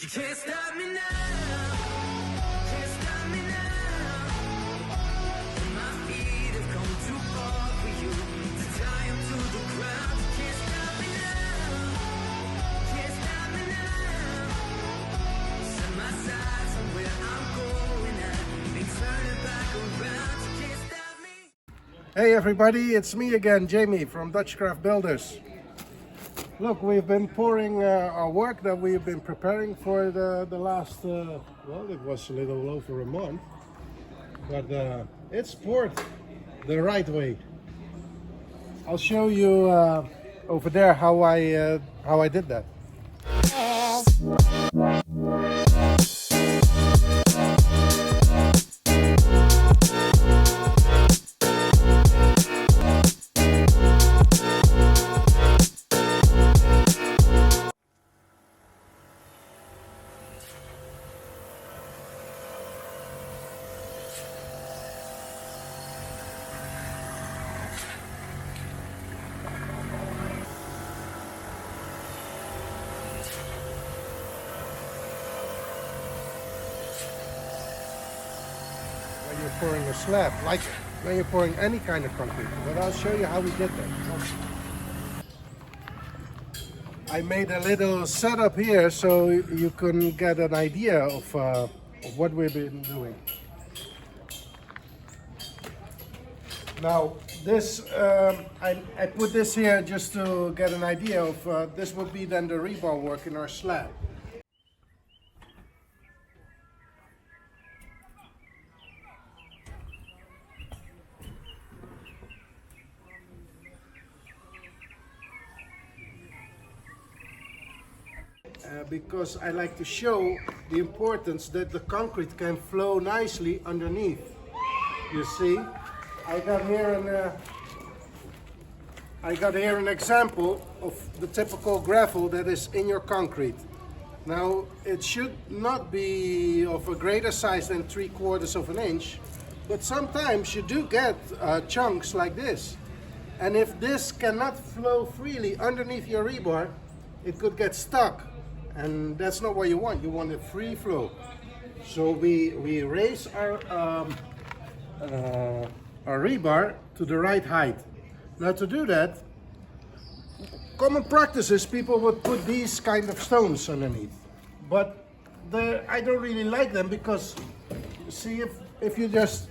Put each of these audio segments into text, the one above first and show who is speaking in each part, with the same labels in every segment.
Speaker 1: You can't stop me now. Can't stop me now. My feet have come too far for you to tie 'em to the ground. You can't stop me now. Can't stop me now. Set my sights on where I'm going at and turn it back around. You can't stop me.
Speaker 2: Hey everybody, it's me again, Jamie from Dutch Craft Builders. Look, we've been pouring our work that we've been preparing for the last, well, it was a little over a month, but it's poured the right way. I'll show you over there how I did that. When you're pouring a slab, like when you're pouring any kind of concrete. But I'll show you how we did that. I made a little setup here so you can get an idea of what we've been doing. Now this, I put this here just to get an idea of, this would be then the rebar work in our slab. Because I like to show the importance that the concrete can flow nicely underneath. You see, I got here an example of the typical gravel that is in your concrete. Now it should not be of a greater size than 3/4 of an inch, but sometimes you do get chunks like this. And if this cannot flow freely underneath your rebar, it could get stuck. And that's not what you want. You want a free flow. So we raise our rebar to the right height. Now to do that, common practice is people would put these kind of stones underneath. But I don't really like them because, see, if you just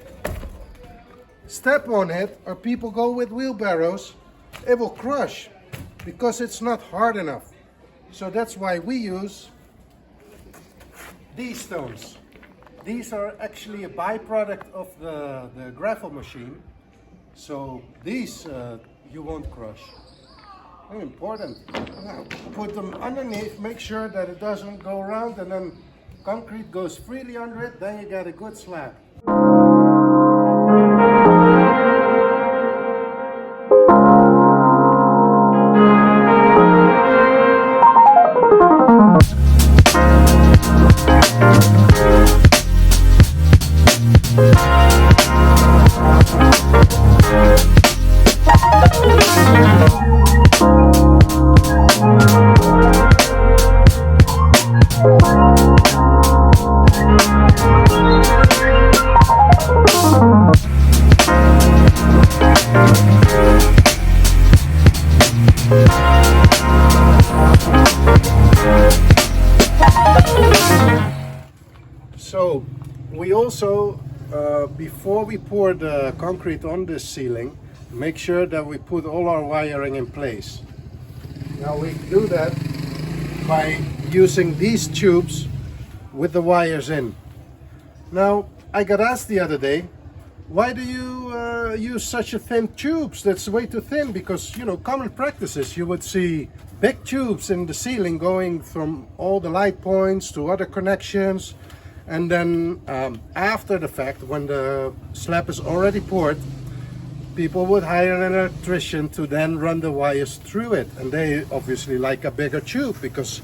Speaker 2: step on it, or people go with wheelbarrows, it will crush because it's not hard enough. So that's why we use these stones. These are actually a byproduct of the gravel machine. So these you won't crush. Very important. Now put them underneath, make sure that it doesn't go around, and then concrete goes freely under it, then you get a good slab. So we also, before we pour the concrete on this ceiling, make sure that we put all our wiring in place. Now we do that by using these tubes with the wires in. Now I got asked the other day, why do you use such a thin tubes? That's way too thin, because, you know, common practices, you would see big tubes in the ceiling going from all the light points to other connections. And then after the fact, when the slab is already poured, people would hire an electrician to then run the wires through it. And they obviously like a bigger tube because,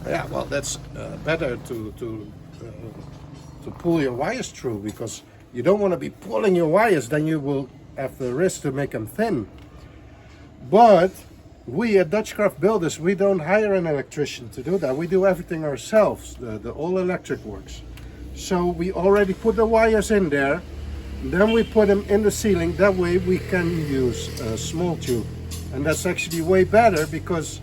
Speaker 2: yeah, well, that's better to pull your wires through, because you don't want to be pulling your wires, then you will have the risk to make them thin. But we at Dutchcraft Builders, we don't hire an electrician to do that. We do everything ourselves, the all electric works. So we already put the wires in there, then we put them in the ceiling. That way we can use a small tube. And that's actually way better because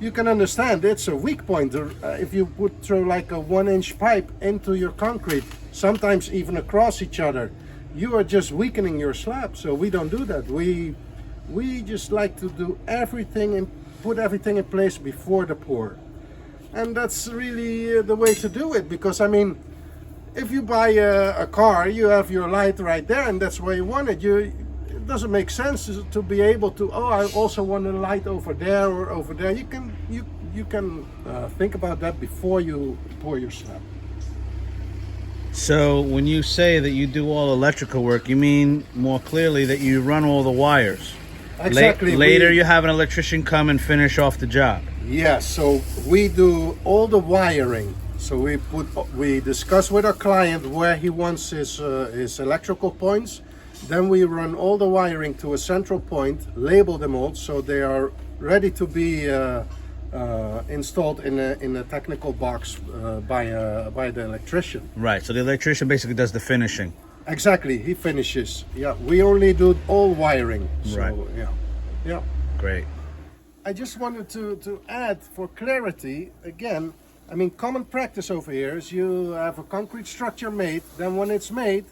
Speaker 2: you can understand it's a weak point. If you would throw like a 1-inch pipe into your concrete, sometimes even across each other, you are just weakening your slab. So we don't do that. We just like to do everything and put everything in place before the pour. And that's really the way to do it, because I mean, if you buy a car, you have your light right there and that's where you want it. It doesn't make sense to be able to, oh, I also want a light over there or over there. You can think about that before you pour your slab.
Speaker 3: So when you say that you do all electrical work, you mean more clearly that you run all the wires?
Speaker 2: Exactly.
Speaker 3: Later you have an electrician come and finish off the job.
Speaker 2: Yes, so we do all the wiring. So we discuss with our client where he wants his electrical points. Then we run all the wiring to a central point, label them all so they are ready to be installed in a technical box by the electrician.
Speaker 3: Right, so the electrician basically does the finishing.
Speaker 2: Exactly, he finishes. Yeah, we only do all wiring. So,
Speaker 3: Right.
Speaker 2: Yeah.
Speaker 3: Great.
Speaker 2: I just wanted to add for clarity again. I mean, common practice over here is you have a concrete structure made. Then when it's made,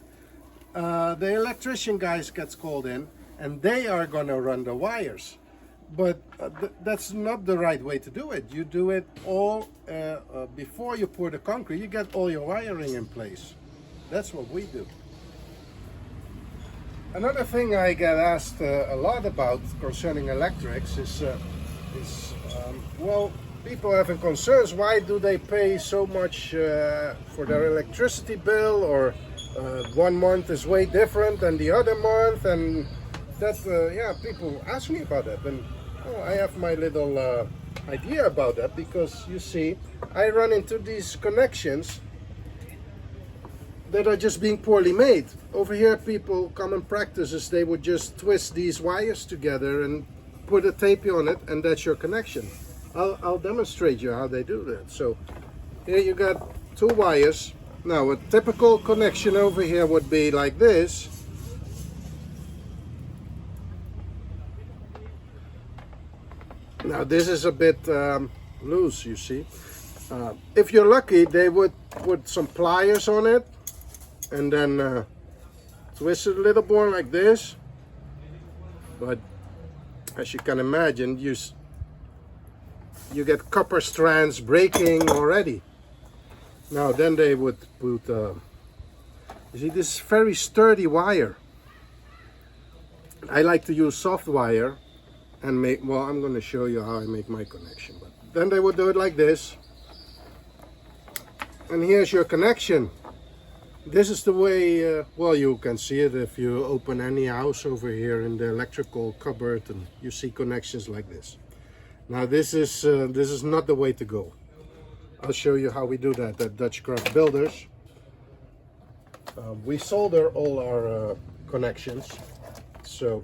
Speaker 2: the electrician guys gets called in, and they are gonna run the wires. But that's not the right way to do it. You do it all before you pour the concrete. You get all your wiring in place. That's what we do. Another thing I get asked a lot about concerning electrics is well, people having concerns. Why do they pay so much for their electricity bill? Or 1 month is way different than the other month, and that yeah, people ask me about that, and I have my little idea about that, because you see, I run into these connections that are just being poorly made. Over here, people, common practice is they would just twist these wires together and put a tape on it, and that's your connection. I'll demonstrate you how they do that. So here you got 2 wires. Now a typical connection over here would be like this. Now this is a bit loose, you see. If you're lucky, they would put some pliers on it and then twist it a little more like this. But as you can imagine, you get copper strands breaking already. Now then they would put, you see, this very sturdy wire. I like to use soft wire and make, well, I'm going to show you how I make my connection. But then they would do it like this. And here's your connection. This is the way, well, you can see it if you open any house over here in the electrical cupboard, and you see connections like this. Now this is not the way to go. I'll show you how we do that at Dutchcraft Builders. We solder all our connections. So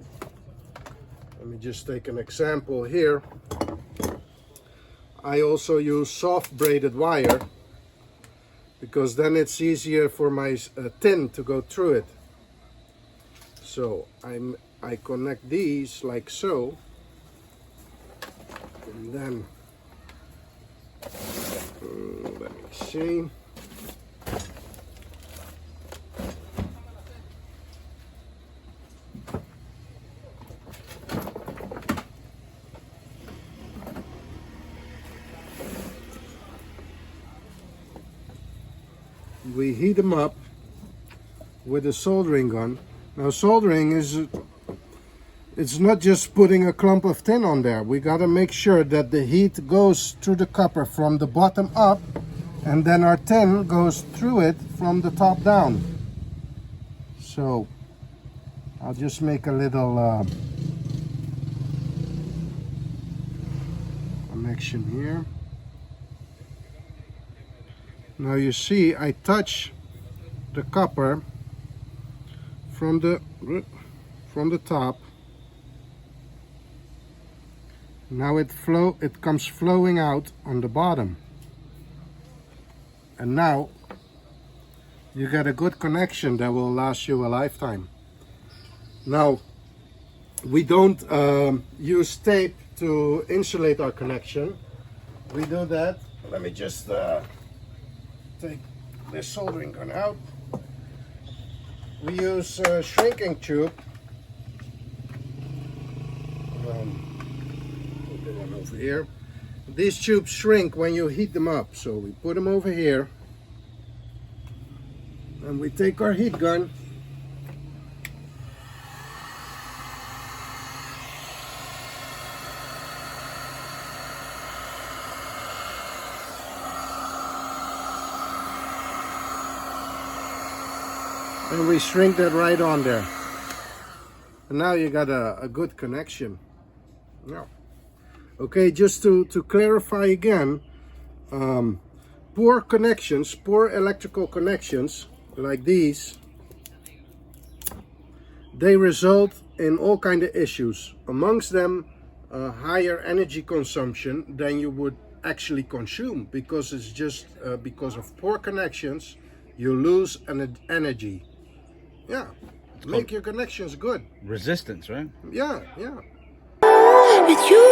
Speaker 2: let me just take an example here. I also use soft braided wire, because then it's easier for my tin to go through it. So I connect these like so, and then let me see. We heat them up with a soldering gun. Now soldering is, it's not just putting a clump of tin on there. We got to make sure that the heat goes through the copper from the bottom up, and then our tin goes through it from the top down. So I'll just make a little connection here. Now you see, I touch the copper from the top, Now it comes flowing out on the bottom. And now you get a good connection that will last you a lifetime. Now, we don't use tape to insulate our connection. We do that. Let me just take this soldering gun out. We use a shrinking tube. Put the one over here. These tubes shrink when you heat them up, so we put them over here. And we take our heat gun. And we shrink that right on there. And now you got a good connection. Yeah. Okay, just to clarify again, poor connections, poor electrical connections like these, they result in all kind of issues. Amongst them, higher energy consumption than you would actually consume, because it's just because of poor connections, you lose energy. Yeah, make your connections good.
Speaker 3: Resistance, right?
Speaker 2: Yeah, yeah.
Speaker 1: With you.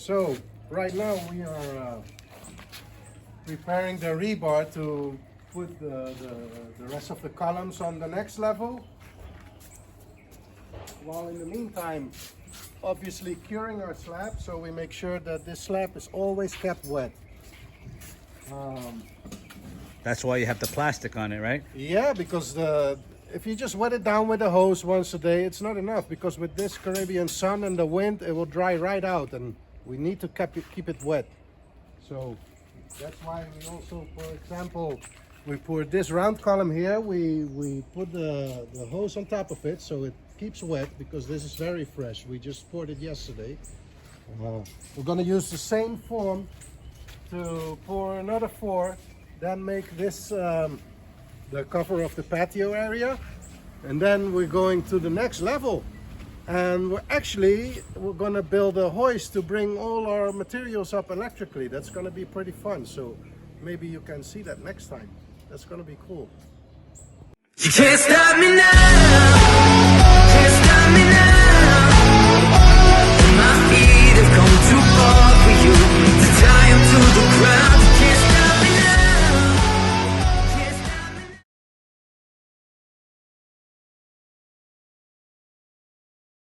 Speaker 2: So right now we are preparing the rebar to put the rest of the columns on the next level. While in the meantime, obviously curing our slab, so we make sure that this slab is always kept wet.
Speaker 3: That's why you have the plastic on it, right?
Speaker 2: Yeah, because if you just wet it down with a hose once a day, it's not enough, because with this Caribbean sun and the wind, it will dry right out, and we need to keep it wet. So that's why we also, for example, we poured this round column here, we put the hose on top of it so it keeps wet, because this is very fresh. We just poured it yesterday. We're going to use the same form to pour another 4, then make this the cover of the patio area, and then we're going to the next level. And we're going to build a hoist to bring all our materials up electrically. That's going to be pretty fun. So maybe you can see that next time. That's going to be cool.
Speaker 1: You can't stop me now.